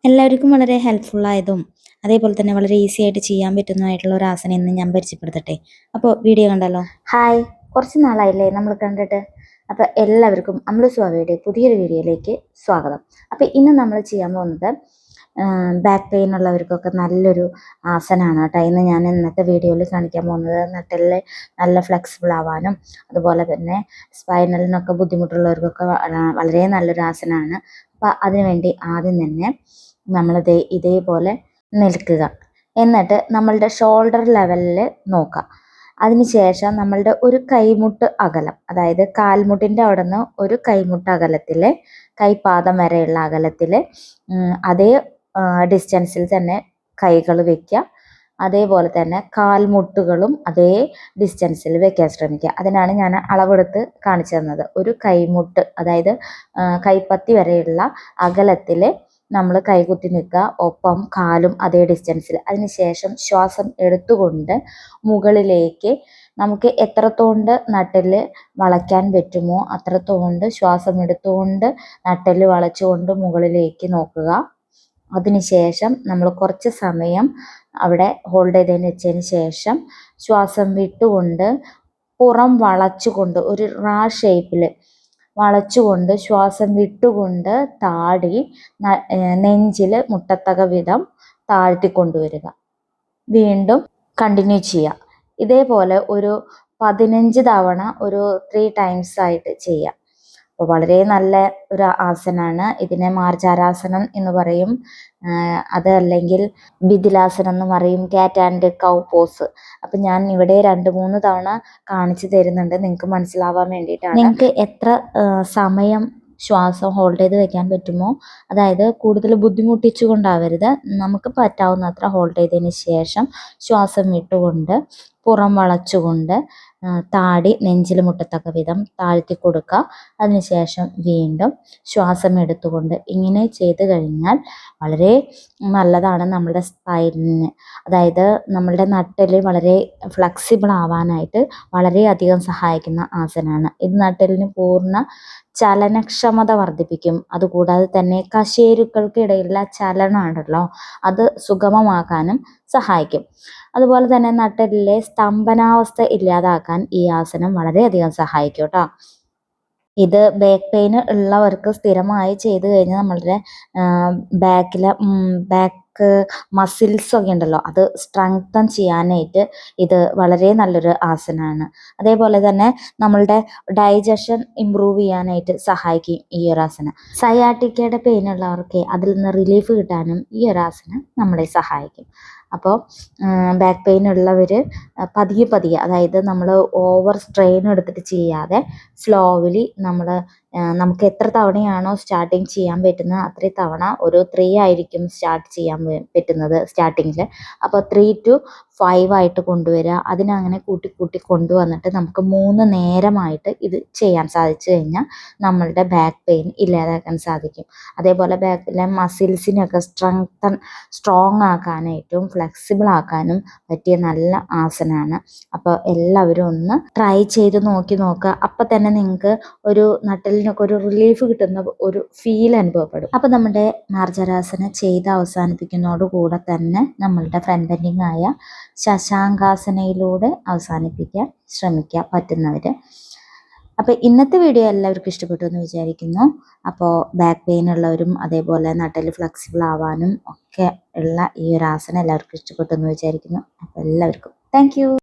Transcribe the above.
എല്ലാവർക്കും വളരെ ഹെൽപ്ഫുള്ളായതും അതേപോലെ തന്നെ വളരെ ഈസി ആയിട്ട് ചെയ്യാൻ പറ്റുന്നതായിട്ടുള്ള ഒരു ആസനം ഇന്ന് ഞാൻ പരിചയപ്പെടുത്തട്ടെ. അപ്പോൾ വീഡിയോ കണ്ടല്ലോ. ഹായ്, കുറച്ച് നാളായില്ലേ നമ്മൾ കണ്ടിട്ട്. അപ്പോൾ എല്ലാവർക്കും അമൃതസ്വാമിയുടെ പുതിയൊരു വീഡിയോയിലേക്ക് സ്വാഗതം. അപ്പോൾ ഇന്ന് നമ്മൾ ചെയ്യാൻ പോകുന്നത് ബാക്ക് പെയിൻ ഉള്ളവർക്കൊക്കെ നല്ലൊരു ആസനമാണ് കേട്ടോ. ഞാൻ ഇന്നത്തെ വീഡിയോയിൽ കാണിക്കാൻ പോകുന്നത് നട്ടെല്ലിൽ നല്ല ഫ്ലെക്സിബിൾ ആവാനും അതുപോലെ തന്നെ സ്പൈനലിനൊക്കെ ബുദ്ധിമുട്ടുള്ളവർക്കൊക്കെ വളരെ നല്ലൊരു ആസനമാണ്. അപ്പോൾ അതിനുവേണ്ടി ആദ്യം തന്നെ നമ്മളിത് ഇതേപോലെ നിൽക്കുക, എന്നിട്ട് നമ്മളുടെ ഷോൾഡർ ലെവലിൽ നോക്കാം. അതിനുശേഷം നമ്മളുടെ ഒരു കൈമുട്ട് അകലം, അതായത് കാൽമുട്ടിൻ്റെ അവിടെ നിന്ന് ഒരു കൈമുട്ട് അകലത്തിൽ, കൈപാദം വരെയുള്ള അകലത്തിൽ അതേ ഡിസ്റ്റൻസിൽ തന്നെ കൈകൾ വയ്ക്കുക. അതേപോലെ തന്നെ കാൽമുട്ടുകളും അതേ ഡിസ്റ്റൻസിൽ വെക്കാൻ ശ്രമിക്കുക. അതിനാണ് ഞാൻ അളവെടുത്ത് കാണിച്ചു തന്നത്. ഒരു കൈമുട്ട്, അതായത് കൈപ്പത്തി വരെയുള്ള അകലത്തിൽ നമ്മൾ കൈകുത്തി നിൽക്കുക, ഒപ്പം കാലും അതേ ഡിസ്റ്റൻസിൽ. അതിനുശേഷം ശ്വാസം എടുത്തുകൊണ്ട് മുകളിലേക്ക് നമുക്ക് എത്രത്തോണ്ട് നട്ടെല്ല് വളയ്ക്കാൻ പറ്റുമോ അത്രത്തോണ്ട് ശ്വാസം എടുത്തുകൊണ്ട് നട്ടെല്ല് വളച്ചുകൊണ്ട് മുകളിലേക്ക് നോക്കുക. അതിനുശേഷം നമ്മൾ കുറച്ച് സമയം അവിടെ ഹോൾഡ് ചെയ്തതിന് വെച്ചതിന് ശേഷം ശ്വാസം വിട്ടുകൊണ്ട് പുറം വളച്ചുകൊണ്ട് ഒരു റാ ഷേപ്പിൽ വളച്ചുകൊണ്ട് ശ്വാസം വിട്ടുകൊണ്ട് താടി നെഞ്ചിൽ മുട്ടത്തക വിധം താഴ്ത്തിക്കൊണ്ടുവരിക. വീണ്ടും കണ്ടിന്യൂ ചെയ്യുക. ഇതേപോലെ ഒരു 15 തവണ ഒരു 3 ടൈംസ് ആയിട്ട് ചെയ്യാം. അപ്പോൾ വളരെ നല്ല ഒരു ആസനമാണ്. ഇതിനെ മാർജാരാസനം എന്ന് പറയും, അത് അല്ലെങ്കിൽ ബിദിലാസനം എന്ന് പറയും, ക്യാറ്റ് ആൻഡ് കൗ പോസ്. അപ്പം ഞാൻ ഇവിടെ 2-3 തവണ കാണിച്ചു തരുന്നുണ്ട് നിങ്ങൾക്ക് മനസ്സിലാവാൻ വേണ്ടിയിട്ടാണ്. നിങ്ങൾക്ക് എത്ര സമയം ശ്വാസം ഹോൾഡ് ചെയ്ത് വെക്കാൻ പറ്റുമോ, അതായത് കൂടുതൽ ബുദ്ധിമുട്ടിച്ചു കൊണ്ടാവരുത്, നമുക്ക് പറ്റാവുന്നത്ര ഹോൾഡ് ചെയ്തതിന് ശേഷം ശ്വാസം വിട്ടുകൊണ്ട് പുറം വളച്ചുകൊണ്ട് താടി നെഞ്ചിൽ മുട്ടത്തക്ക വിധം താഴ്ത്തി കൊടുക്കുക. അതിനുശേഷം വീണ്ടും ശ്വാസം എടുത്തുകൊണ്ട് ഇങ്ങനെ ചെയ്ത് കഴിഞ്ഞാൽ വളരെ നല്ലതാണ് നമ്മളുടെ സ്പൈനിന്. അതായത് നമ്മളുടെ നട്ടെല്ല് വളരെ ഫ്ലെക്സിബിൾ ആവാനായിട്ട് വളരെയധികം സഹായിക്കുന്ന ആസനമാണ്. ഇത് നട്ടെല്ലിന് പൂർണ്ണ ചലനക്ഷമത വർദ്ധിപ്പിക്കും. അതുകൂടാതെ തന്നെ കശേരുക്കൾക്കിടയിലുള്ള ചലനമുണ്ടല്ലോ, അത് സുഗമമാക്കാനും സഹായിക്കും. അതുപോലെ തന്നെ നട്ടെല്ലിലെ സ്തംഭനാവസ്ഥ ഇല്ലാതാക്കാൻ ഈ ആസനം വളരെയധികം സഹായിക്കും കേട്ടോ. ഇത് ബാക്ക് പെയിൻ ഉള്ളവർക്ക് സ്ഥിരമായി ചെയ്ത് കഴിഞ്ഞാൽ നമ്മളുടെ ബാക്ക് മസിൽസ് ഒക്കെ ഉണ്ടല്ലോ, അത് സ്ട്രെങ്തൻ ചെയ്യാനായിട്ട് ഇത് വളരെ നല്ലൊരു ആസനമാണ്. അതേപോലെ തന്നെ നമ്മളുടെ ഡൈജഷൻ ഇമ്പ്രൂവ് ചെയ്യാനായിട്ട് സഹായിക്കും ഈ ഒരു ആസനം. സയാട്ടിക്കയുടെ പെയിൻ ഉള്ളവർക്ക് അതിൽ നിന്ന് റിലീഫ് കിട്ടാനും ഈ ഒരു ആസനം നമ്മളെ സഹായിക്കും. അപ്പോൾ ബാക്ക് പെയിൻ ഉള്ളവർ പതിയെ പതിയെ, അതായത് നമ്മൾ ഓവർ സ്ട്രെയിൻ എടുത്തിട്ട് ചെയ്യാതെ സ്ലോവിലി നമുക്ക് എത്ര തവണയാണോ സ്റ്റാർട്ടിങ് ചെയ്യാൻ പറ്റുന്നത് അത്രയും തവണ, ഒരു 3 ആയിരിക്കും സ്റ്റാർട്ട് ചെയ്യാൻ പറ്റുന്നത് സ്റ്റാർട്ടിങ്ങിൽ. അപ്പോൾ 3 to 5 ആയിട്ട് കൊണ്ടുവരിക. അതിനങ്ങനെ കൂട്ടി കൂട്ടി കൊണ്ടുവന്നിട്ട് നമുക്ക് 3 നേരമായിട്ട് ഇത് ചെയ്യാൻ സാധിച്ചു കഴിഞ്ഞാൽ നമ്മളുടെ ബാക്ക് പെയിൻ ഇല്ലാതാക്കാൻ സാധിക്കും. അതേപോലെ ബാക്കിലെ മസിൽസിനെയൊക്കെ സ്ട്രോങ് ആക്കാനായിട്ടും ഫ്ലെക്സിബിൾ ആക്കാനും പറ്റിയ നല്ല ആസനമാണ്. അപ്പോൾ എല്ലാവരും ഒന്ന് ട്രൈ ചെയ്ത് നോക്കുക. അപ്പം തന്നെ നിങ്ങൾക്ക് ഒരു നട്ടെല്ലിനൊക്കെ ഒരു റിലീഫ് കിട്ടുന്ന ഒരു ഫീൽ അനുഭവപ്പെടും. അപ്പം നമ്മുടെ മാർജരാസന ചെയ്ത് അവസാനിപ്പിക്കുന്നതോടുകൂടെ തന്നെ നമ്മളുടെ ഫ്രണ്ട് ബെൻഡിങ് ആയ ശശാങ്കാസനയിലൂടെ അവസാനിപ്പിക്കാൻ ശ്രമിക്കുക പറ്റുന്നവർ. അപ്പോൾ ഇന്നത്തെ വീഡിയോ എല്ലാവർക്കും ഇഷ്ടപ്പെട്ടു എന്ന് വിചാരിക്കുന്നു. അപ്പോൾ ബാക്ക് പെയിൻ ഉള്ളവരും അതേപോലെ നട്ടെല്ല് ഫ്ലെക്സിബിൾ ആവാനും ഒക്കെ ഉള്ള ഈ ഒരു ആസനം എല്ലാവർക്കും ഇഷ്ടപ്പെട്ടു എന്ന് വിചാരിക്കുന്നു. അപ്പോൾ എല്ലാവർക്കും താങ്ക് യു.